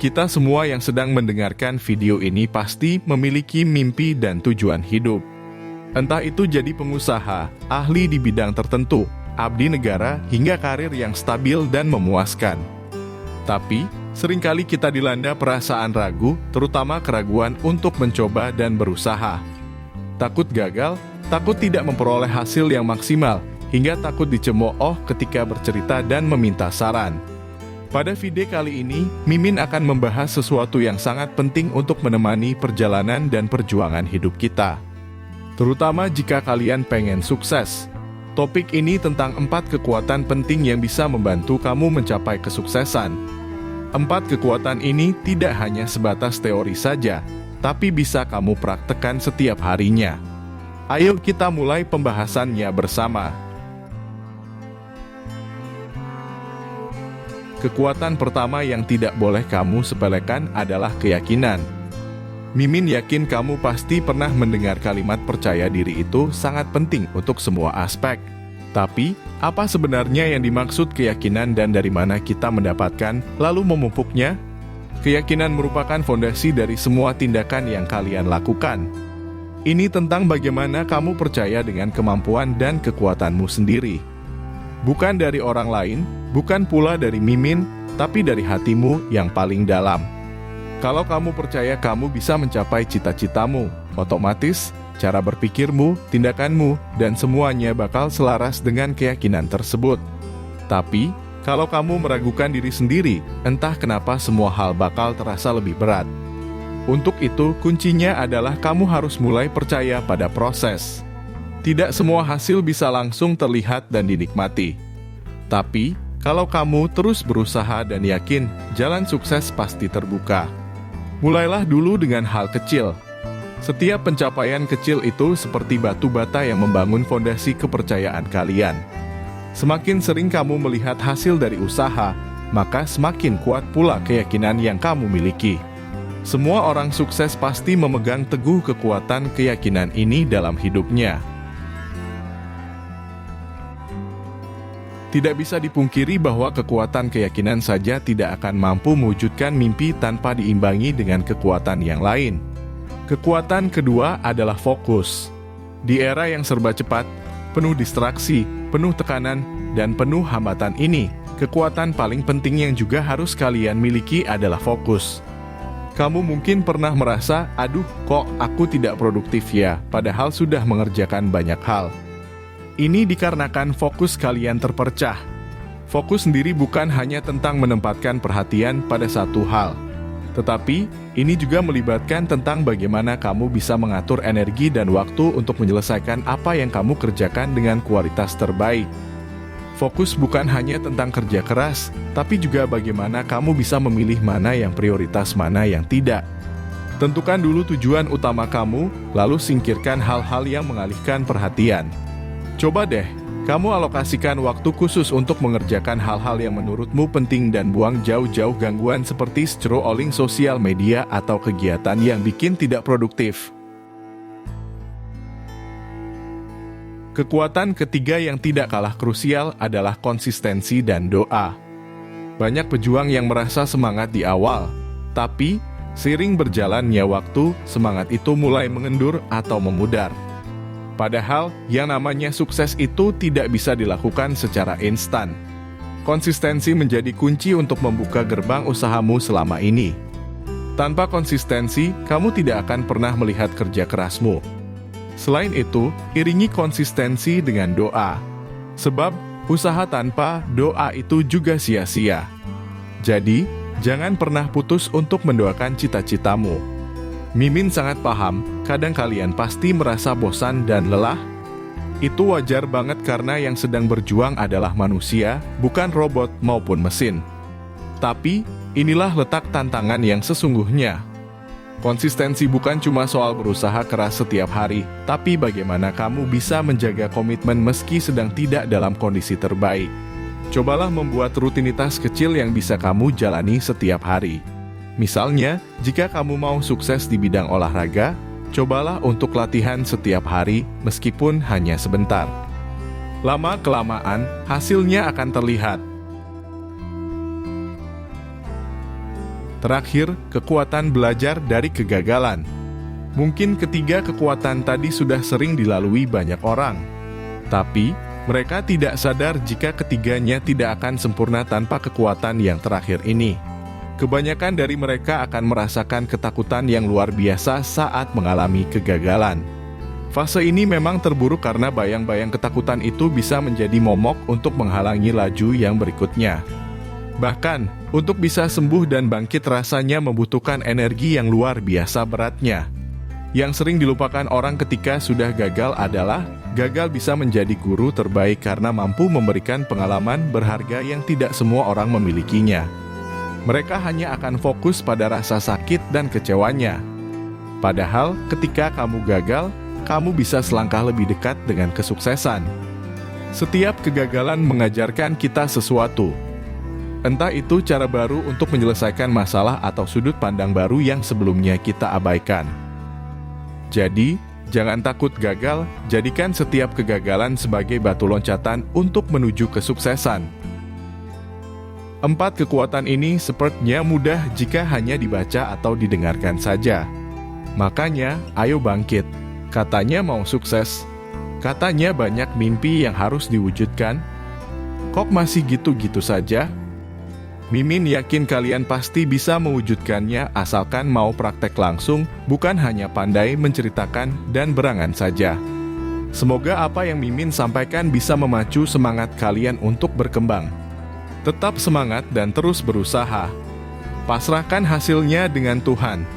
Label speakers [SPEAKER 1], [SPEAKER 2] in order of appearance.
[SPEAKER 1] Kita semua yang sedang mendengarkan video ini pasti memiliki mimpi dan tujuan hidup. Entah itu jadi pengusaha, ahli di bidang tertentu, abdi negara, hingga karir yang stabil dan memuaskan. Tapi, seringkali kita dilanda perasaan ragu, terutama keraguan untuk mencoba dan berusaha. Takut gagal, takut tidak memperoleh hasil yang maksimal, hingga takut dicemooh ketika bercerita dan meminta saran. Pada video kali ini, Mimin akan membahas sesuatu yang sangat penting untuk menemani perjalanan dan perjuangan hidup kita. Terutama jika kalian pengen sukses. Topik ini tentang 4 kekuatan penting yang bisa membantu kamu mencapai kesuksesan. 4 kekuatan ini tidak hanya sebatas teori saja, tapi bisa kamu praktekkan setiap harinya. Ayo kita mulai pembahasannya bersama. Kekuatan pertama yang tidak boleh kamu sepelekan adalah keyakinan. Mimin yakin kamu pasti pernah mendengar kalimat percaya diri itu sangat penting untuk semua aspek. Tapi, apa sebenarnya yang dimaksud keyakinan dan dari mana kita mendapatkan, lalu memupuknya? Keyakinan merupakan fondasi dari semua tindakan yang kalian lakukan. Ini tentang bagaimana kamu percaya dengan kemampuan dan kekuatanmu sendiri. Bukan dari orang lain, bukan pula dari Mimin, tapi dari hatimu yang paling dalam. Kalau kamu percaya kamu bisa mencapai cita-citamu, otomatis cara berpikirmu, tindakanmu, dan semuanya bakal selaras dengan keyakinan tersebut. Tapi, kalau kamu meragukan diri sendiri, entah kenapa semua hal bakal terasa lebih berat. Untuk itu, kuncinya adalah kamu harus mulai percaya pada proses. Tidak semua hasil bisa langsung terlihat dan dinikmati. Tapi, kalau kamu terus berusaha dan yakin, jalan sukses pasti terbuka. Mulailah dulu dengan hal kecil. Setiap pencapaian kecil itu seperti batu bata yang membangun fondasi kepercayaan kalian. Semakin sering kamu melihat hasil dari usaha, maka semakin kuat pula keyakinan yang kamu miliki. Semua orang sukses pasti memegang teguh kekuatan keyakinan ini dalam hidupnya. Tidak bisa dipungkiri bahwa kekuatan keyakinan saja tidak akan mampu mewujudkan mimpi tanpa diimbangi dengan kekuatan yang lain. Kekuatan kedua adalah fokus. Di era yang serba cepat, penuh distraksi, penuh tekanan, dan penuh hambatan ini, kekuatan paling penting yang juga harus kalian miliki adalah fokus. Kamu mungkin pernah merasa, aduh kok aku tidak produktif ya, padahal sudah mengerjakan banyak hal. Ini dikarenakan fokus kalian terpecah. Fokus sendiri bukan hanya tentang menempatkan perhatian pada satu hal, tetapi ini juga melibatkan tentang bagaimana kamu bisa mengatur energi dan waktu untuk menyelesaikan apa yang kamu kerjakan dengan kualitas terbaik. Fokus bukan hanya tentang kerja keras, tapi juga bagaimana kamu bisa memilih mana yang prioritas, mana yang tidak. Tentukan dulu tujuan utama kamu, lalu singkirkan hal-hal yang mengalihkan perhatian. Coba deh, kamu alokasikan waktu khusus untuk mengerjakan hal-hal yang menurutmu penting dan buang jauh-jauh gangguan seperti scrolling sosial media atau kegiatan yang bikin tidak produktif. Kekuatan ketiga yang tidak kalah krusial adalah konsistensi dan doa. Banyak pejuang yang merasa semangat di awal, tapi seiring berjalannya waktu, semangat itu mulai mengendur atau memudar. Padahal, yang namanya sukses itu tidak bisa dilakukan secara instan. Konsistensi menjadi kunci untuk membuka gerbang usahamu selama ini. Tanpa konsistensi, kamu tidak akan pernah melihat kerja kerasmu. Selain itu, iringi konsistensi dengan doa. Sebab, usaha tanpa doa itu juga sia-sia. Jadi, jangan pernah putus untuk mendoakan cita-citamu. Mimin sangat paham, kadang kalian pasti merasa bosan dan lelah. Itu wajar banget karena yang sedang berjuang adalah manusia, bukan robot maupun mesin. Tapi, inilah letak tantangan yang sesungguhnya. Konsistensi bukan cuma soal berusaha keras setiap hari, tapi bagaimana kamu bisa menjaga komitmen meski sedang tidak dalam kondisi terbaik. Cobalah membuat rutinitas kecil yang bisa kamu jalani setiap hari. Misalnya, jika kamu mau sukses di bidang olahraga, cobalah untuk latihan setiap hari meskipun hanya sebentar. Lama-kelamaan, hasilnya akan terlihat. Terakhir, kekuatan belajar dari kegagalan. Mungkin ketiga kekuatan tadi sudah sering dilalui banyak orang. Tapi, mereka tidak sadar jika ketiganya tidak akan sempurna tanpa kekuatan yang terakhir ini. Kebanyakan dari mereka akan merasakan ketakutan yang luar biasa saat mengalami kegagalan. Fase ini memang terburuk karena bayang-bayang ketakutan itu bisa menjadi momok untuk menghalangi laju yang berikutnya. Bahkan, untuk bisa sembuh dan bangkit rasanya membutuhkan energi yang luar biasa beratnya. Yang sering dilupakan orang ketika sudah gagal adalah, gagal bisa menjadi guru terbaik karena mampu memberikan pengalaman berharga yang tidak semua orang memilikinya. Mereka hanya akan fokus pada rasa sakit dan kecewanya. Padahal, ketika kamu gagal, kamu bisa selangkah lebih dekat dengan kesuksesan. Setiap kegagalan mengajarkan kita sesuatu. Entah itu cara baru untuk menyelesaikan masalah atau sudut pandang baru yang sebelumnya kita abaikan. Jadi, jangan takut gagal, jadikan setiap kegagalan sebagai batu loncatan untuk menuju kesuksesan. 4 kekuatan ini sepertinya mudah jika hanya dibaca atau didengarkan saja. Makanya, ayo bangkit. Katanya mau sukses. Katanya banyak mimpi yang harus diwujudkan. Kok masih gitu-gitu saja? Mimin yakin kalian pasti bisa mewujudkannya asalkan mau praktek langsung, bukan hanya pandai menceritakan dan berangan saja. Semoga apa yang Mimin sampaikan bisa memacu semangat kalian untuk berkembang. Tetap semangat dan terus berusaha. Pasrahkan hasilnya dengan Tuhan.